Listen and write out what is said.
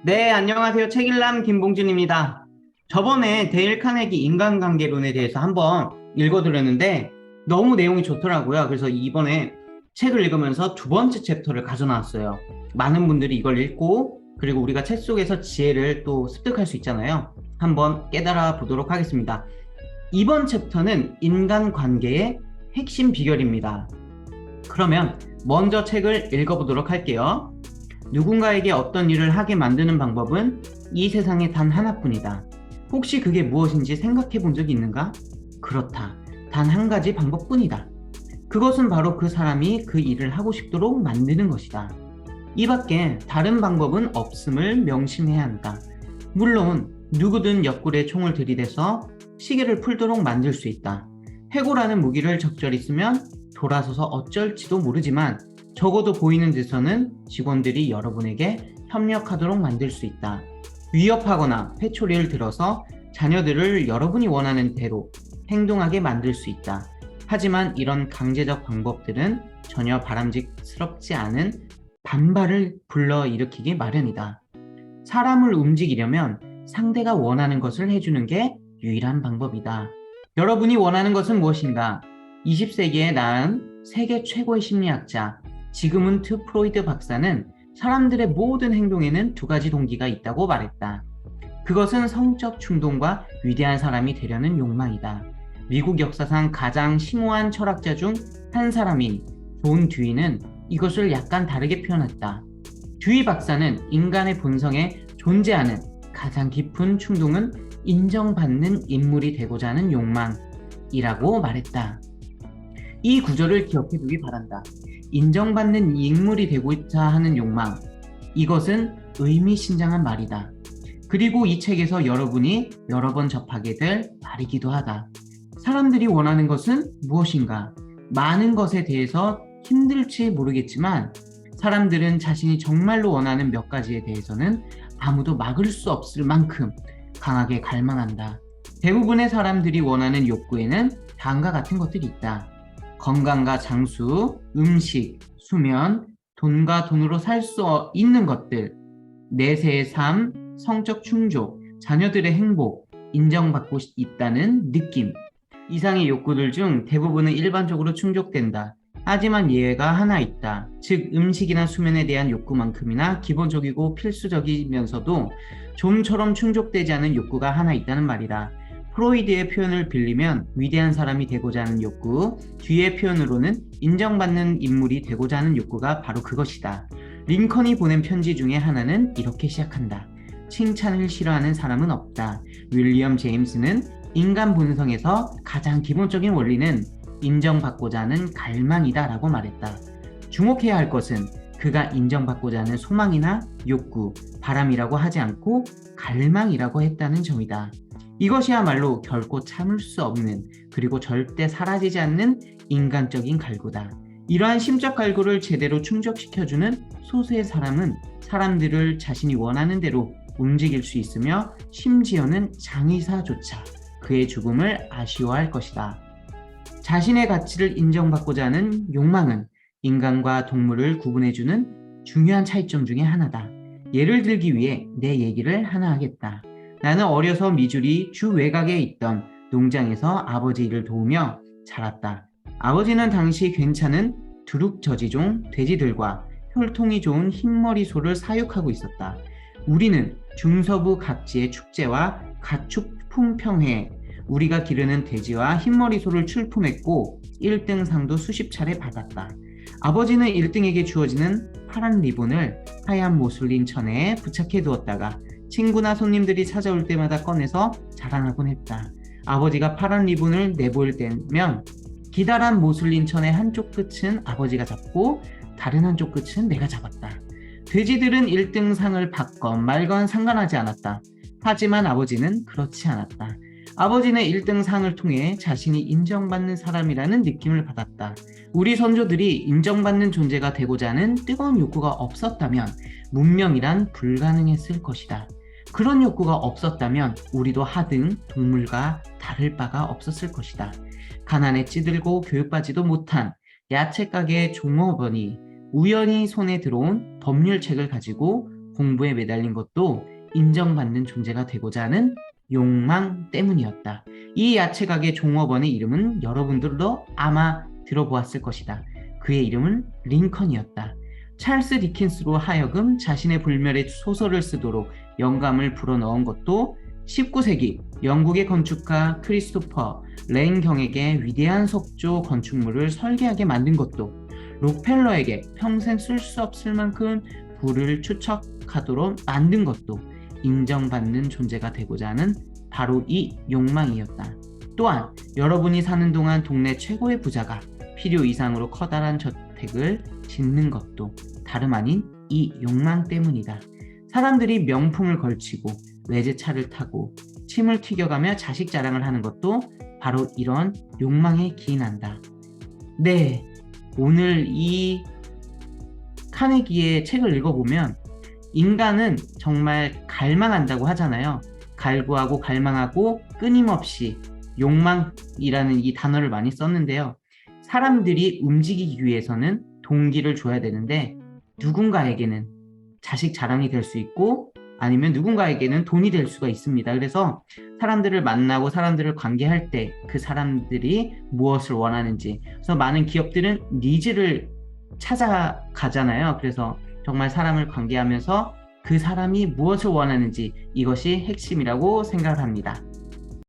네, 안녕하세요. 책일남 김봉준입니다. 저번에 데일 카네기 인간관계론에 대해서 한번 읽어드렸는데 너무 내용이 좋더라고요. 그래서 이번에 책을 읽으면서 두 번째 챕터를 가져나왔어요. 많은 분들이 이걸 읽고 그리고 우리가 책 속에서 지혜를 또 습득할 수 있잖아요. 한번 깨달아 보도록 하겠습니다. 이번 챕터는 인간관계의 핵심 비결입니다. 그러면 먼저 책을 읽어보도록 할게요. 누군가에게 어떤 일을 하게 만드는 방법은 이 세상에 단 하나뿐이다. 혹시 그게 무엇인지 생각해 본 적이 있는가? 그렇다. 단 한 가지 방법뿐이다. 그것은 바로 그 사람이 그 일을 하고 싶도록 만드는 것이다. 이 밖에 다른 방법은 없음을 명심해야 한다. 물론 누구든 옆구리에 총을 들이대서 시계를 풀도록 만들 수 있다. 해고라는 무기를 적절히 쓰면 돌아서서 어쩔지도 모르지만 적어도 보이는 데서는 직원들이 여러분에게 협력하도록 만들 수 있다. 위협하거나 회초리를 들어서 자녀들을 여러분이 원하는 대로 행동하게 만들 수 있다. 하지만 이런 강제적 방법들은 전혀 바람직스럽지 않은 반발을 불러일으키기 마련이다. 사람을 움직이려면 상대가 원하는 것을 해주는 게 유일한 방법이다. 여러분이 원하는 것은 무엇인가? 20세기에 낳은 세계 최고의 심리학자 지그문트 프로이드 박사는 사람들의 모든 행동에는 두 가지 동기가 있다고 말했다. 그것은 성적 충동과 위대한 사람이 되려는 욕망이다. 미국 역사상 가장 심오한 철학자 중 한 사람인 존 듀이는 이것을 약간 다르게 표현했다. 듀이 박사는 인간의 본성에 존재하는 가장 깊은 충동은 인정받는 인물이 되고자 하는 욕망이라고 말했다. 이 구절을 기억해 두기 바란다. 인정받는 인물이 되고자 하는 욕망. 이것은 의미심장한 말이다. 그리고 이 책에서 여러분이 여러 번 접하게 될 말이기도 하다. 사람들이 원하는 것은 무엇인가? 많은 것에 대해서 힘들지 모르겠지만 사람들은 자신이 정말로 원하는 몇 가지에 대해서는 아무도 막을 수 없을 만큼 강하게 갈망한다. 대부분의 사람들이 원하는 욕구에는 다음과 같은 것들이 있다. 건강과 장수, 음식, 수면, 돈과 돈으로 살 수 있는 것들, 내세의 삶, 성적 충족, 자녀들의 행복, 인정받고 있다는 느낌. 이상의 욕구들 중 대부분은 일반적으로 충족된다. 하지만 예외가 하나 있다. 즉 음식이나 수면에 대한 욕구만큼이나 기본적이고 필수적이면서도 좀처럼 충족되지 않은 욕구가 하나 있다는 말이다. 프로이드의 표현을 빌리면 위대한 사람이 되고자 하는 욕구, 뒤의 표현으로는 인정받는 인물이 되고자 하는 욕구가 바로 그것이다. 링컨이 보낸 편지 중에 하나는 이렇게 시작한다. 칭찬을 싫어하는 사람은 없다. 윌리엄 제임스는 인간 본성에서 가장 기본적인 원리는 인정받고자 하는 갈망이다 라고 말했다. 주목해야 할 것은 그가 인정받고자 하는 소망이나 욕구, 바람이라고 하지 않고 갈망이라고 했다는 점이다. 이것이야말로 결코 참을 수 없는 그리고 절대 사라지지 않는 인간적인 갈구다. 이러한 심적 갈구를 제대로 충족시켜주는 소수의 사람은 사람들을 자신이 원하는 대로 움직일 수 있으며 심지어는 장의사조차 그의 죽음을 아쉬워할 것이다. 자신의 가치를 인정받고자 하는 욕망은 인간과 동물을 구분해주는 중요한 차이점 중에 하나다. 예를 들기 위해 내 얘기를 하나 하겠다. 나는 어려서 미주리 주 외곽에 있던 농장에서 아버지 일을 도우며 자랐다. 아버지는 당시 괜찮은 두룩저지종 돼지들과 혈통이 좋은 흰머리 소를 사육하고 있었다. 우리는 중서부 각지의 축제와 가축품평회에 우리가 기르는 돼지와 흰머리 소를 출품했고 1등 상도 수십 차례 받았다. 아버지는 1등에게 주어지는 파란 리본을 하얀 모슬린 천에 부착해 두었다가 친구나 손님들이 찾아올 때마다 꺼내서 자랑하곤 했다. 아버지가 파란 리본을 내보일 때면 기다란 모슬린 천의 한쪽 끝은 아버지가 잡고 다른 한쪽 끝은 내가 잡았다. 돼지들은 1등 상을 받건 말건 상관하지 않았다. 하지만 아버지는 그렇지 않았다. 아버지는 1등 상을 통해 자신이 인정받는 사람이라는 느낌을 받았다. 우리 선조들이 인정받는 존재가 되고자 하는 뜨거운 욕구가 없었다면 문명이란 불가능했을 것이다. 그런 욕구가 없었다면 우리도 하등 동물과 다를 바가 없었을 것이다. 가난에 찌들고 교육받지도 못한 야채가게 종업원이 우연히 손에 들어온 법률책을 가지고 공부에 매달린 것도 인정받는 존재가 되고자 하는 욕망 때문이었다. 이 야채 가게 종업원의 이름은 여러분들도 아마 들어보았을 것이다. 그의 이름은 링컨이었다. 찰스 디킨스로 하여금 자신의 불멸의 소설을 쓰도록 영감을 불어넣은 것도 19세기 영국의 건축가 크리스토퍼 랭경에게 위대한 석조 건축물을 설계하게 만든 것도 록펠러에게 평생 쓸 수 없을 만큼 부를 축적하도록 만든 것도 인정받는 존재가 되고자 하는 바로 이 욕망이었다. 또한 여러분이 사는 동안 동네 최고의 부자가 필요 이상으로 커다란 저택을 짓는 것도 다름 아닌 이 욕망 때문이다. 사람들이 명품을 걸치고 외제차를 타고 침을 튀겨가며 자식 자랑을 하는 것도 바로 이런 욕망에 기인한다. 네, 오늘 이 카네기의 책을 읽어보면 인간은 정말 갈망한다고 하잖아요. 갈구하고 갈망하고 끊임없이 욕망이라는 이 단어를 많이 썼는데요. 사람들이 움직이기 위해서는 동기를 줘야 되는데 누군가에게는 자식 자랑이 될 수 있고 아니면 누군가에게는 돈이 될 수가 있습니다. 그래서 사람들을 만나고 사람들을 관계할 때 그 사람들이 무엇을 원하는지, 그래서 많은 기업들은 니즈를 찾아가잖아요. 그래서 정말 사람을 관계하면서 그 사람이 무엇을 원하는지, 이것이 핵심이라고 생각합니다.